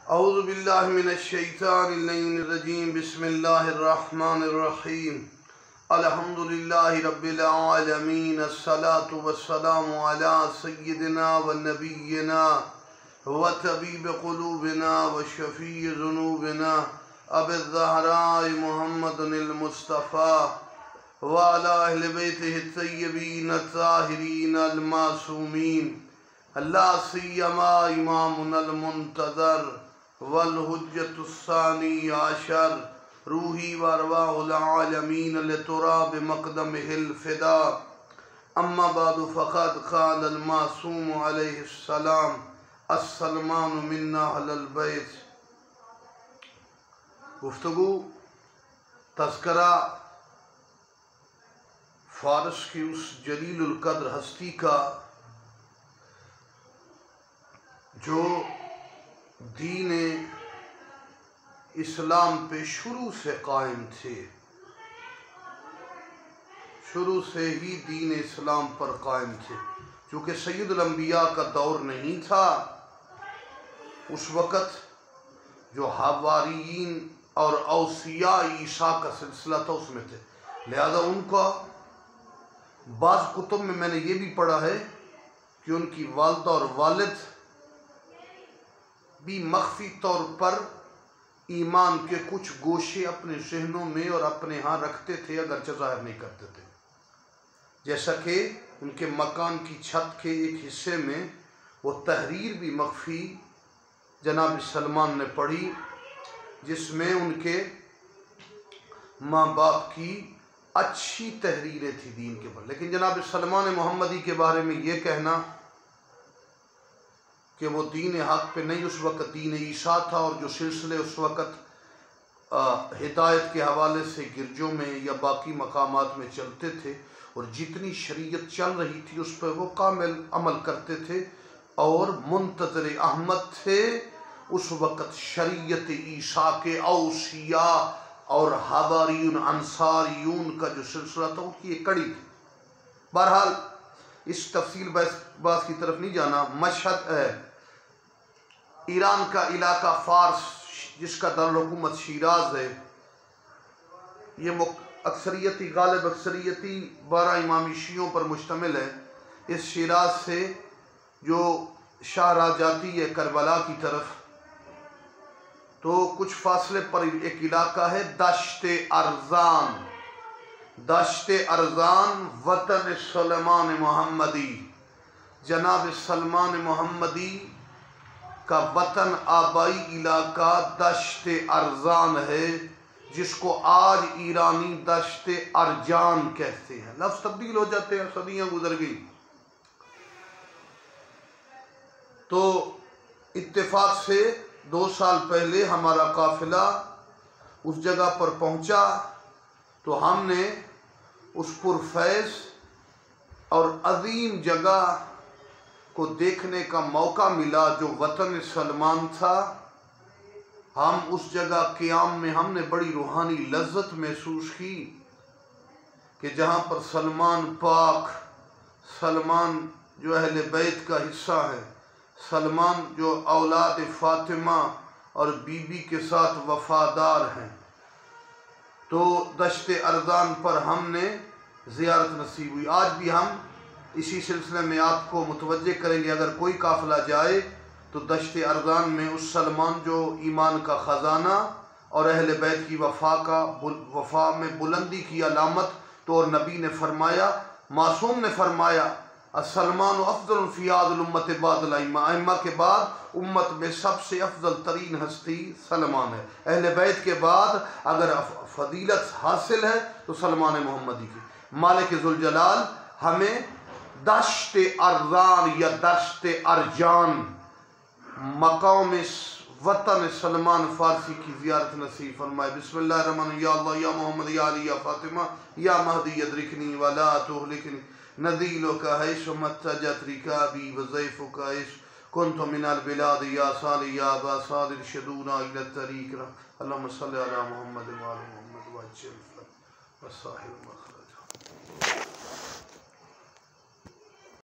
اعوذ باللہ من الشیطان اللعین الرجیم بسم اللہ الرحمن الرحیم الحمدللہ رب العالمین الصلاة والسلام علی سیدنا و نبینا و طبیب قلوبنا و شفیع ذنوبنا ابی الزہراء محمد المصطفیٰ و علی اہل بیتہ الطیبین الطاہرین المعصومین لا سیما امامنا المنتظر والحجت الثانی عشر روحی وارواح العالمین لتراب مقدمہ الفدا اما بعد فقد قال المعصوم علیہ السلام السلمان منا اہل البیت۔ گفتگو تذکرہ فارس کی اس جلیل القدر ہستی کا جو دین اسلام پہ شروع سے قائم تھے، شروع سے ہی دین اسلام پر قائم تھے۔ چونکہ سید الانبیاء کا دور نہیں تھا، اس وقت جو حواریین اور اوصیاء عیسیٰ کا سلسلہ تھا اس میں تھے، لہذا ان کا بعض کتب میں نے یہ بھی پڑھا ہے کہ ان کی والدہ اور والد بھی مخفی طور پر ایمان کے کچھ گوشے اپنے ذہنوں میں اور اپنے ہاں رکھتے تھے، اگرچہ ظاہر نہیں کرتے تھے۔ جیسا کہ ان کے مکان کی چھت کے ایک حصے میں وہ تحریر بھی مخفی جناب سلمان نے پڑھی، جس میں ان کے ماں باپ کی اچھی تحریریں تھی دین کے بارے۔ لیکن جناب سلمان محمدی کے بارے میں یہ کہنا کہ وہ دین حق پہ نہیں، اس وقت دین عیسیٰ تھا، اور جو سلسلے اس وقت ہدایت کے حوالے سے گرجوں میں یا باقی مقامات میں چلتے تھے، اور جتنی شریعت چل رہی تھی اس پہ وہ کامل عمل کرتے تھے اور منتظر احمد تھے۔ اس وقت شریعت عیسیٰ کے اوصیاء اور حواریون انصاریون کا جو سلسلہ تھا ان کی ایک کڑی تھی۔ بہرحال اس تفصیل بات کی طرف نہیں جانا۔ مشہد ایران کا علاقہ فارس جس کا دارالحکومت شیراز ہے، یہ اکثریتی غالب اکثریتی 12 امامی شیعوں پر مشتمل ہے۔ اس شیراز سے جو شاہ راہ جاتی ہے کربلا کی طرف، تو کچھ فاصلے پر ایک علاقہ ہے دشت ارزان۔ دشت ارزان وطن سلمان محمدی، جناب سلمان محمدی کا وطن آبائی علاقہ دشت ارزان ہے، جس کو آج ایرانی دشت ارجان کہتے ہیں۔ لفظ تبدیل ہو جاتے ہیں، صدیاں گزر گئی۔ تو اتفاق سے 2 سال پہلے ہمارا قافلہ اس جگہ پر پہنچا، تو ہم نے اس پرفیض اور عظیم جگہ کو دیکھنے کا موقع ملا جو وطن سلمان تھا۔ ہم اس جگہ قیام میں ہم نے بڑی روحانی لذت محسوس کی کہ جہاں پر سلمان پاک، سلمان جو اہل بیت کا حصہ ہے، سلمان جو اولاد فاطمہ اور بی بی کے ساتھ وفادار ہیں، تو دشت ارزان پر ہم نے زیارت نصیب ہوئی۔ آج بھی ہم اسی سلسلے میں آپ کو متوجہ کریں گے، اگر کوئی قافلہ جائے تو دشت ارزان میں اس سلمان جو ایمان کا خزانہ اور اہل بیت کی وفا میں بلندی کی علامت، تو اور نبی نے فرمایا، معصوم نے فرمایا، السلمان افضل فی هذه الامت بعد الائمہ، ائمہ کے بعد امت میں سب سے افضل ترین ہستی سلمان ہے۔ اہل بیت کے بعد اگر فضیلت حاصل ہے تو سلمان محمدی کی۔ مالک ذوالجلال ہمیں دشت ارزان یا دشت ارجان مقام وطن سلمان فارسی کی زیارت نصیب فرمائے۔ بسم اللہ الرحمن الرحیم۔ یا اللہ یا محمد یا علی یا فاطمہ یا مہدی ادرکنی ولا تہلکنی نذیلک حیث متجت رکابی وضیفک حیث کنت من البلاد یا صالی یا ابا صاد ارشدونا الی الطریق۔ اللہم صلی علی محمد وعلی محمد وعجل فرج وساہل مخرج۔